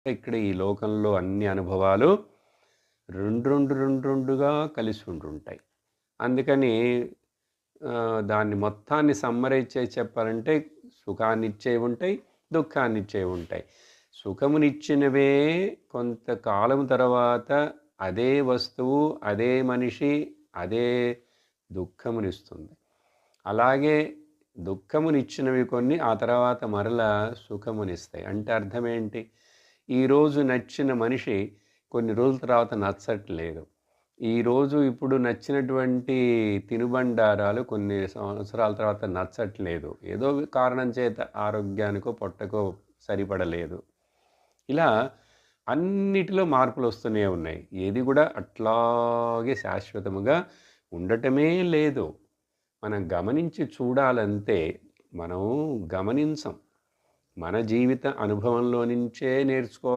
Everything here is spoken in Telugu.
ఇక్కడ ఈ లోకంలో అన్ని అనుభవాలు రెండుగా కలిసి ఉంటుంటాయి. అందుకని దాన్ని మొత్తాన్ని సమ్మరైజ్ చేసి చెప్పాలంటే సుఖాన్నిచ్చేవి ఉంటాయి, దుఃఖాన్నిచ్చేవి ఉంటాయి. సుఖమునిచ్చినవే కొంతకాలం తర్వాత అదే వస్తువు, అదే మనిషి, అదే దుఃఖమునిస్తుంది. అలాగే దుఃఖమునిచ్చినవి కొన్ని ఆ తర్వాత మరలా సుఖమునిస్తాయి. అంటే అర్థమేంటి? ఈరోజు నచ్చిన మనిషి కొన్ని రోజుల తర్వాత నచ్చట్లేదు. ఈరోజు ఇప్పుడు నచ్చినటువంటి తినుబండారాలు కొన్ని సంవత్సరాల తర్వాత నచ్చట్లేదు. ఏదో కారణం చేత ఆరోగ్యానికో, పొట్టకో సరిపడలేదు. ఇలా అన్నిటిలో మార్పులొస్తూనే ఉన్నాయి. ఏది కూడా అట్లాగే శాశ్వతముగా ఉండటమే లేదు. మనం గమనించి చూడాలంతే. మనం గమనించం. మన జీవిత అనుభవంలో నుంచే నేర్చుకో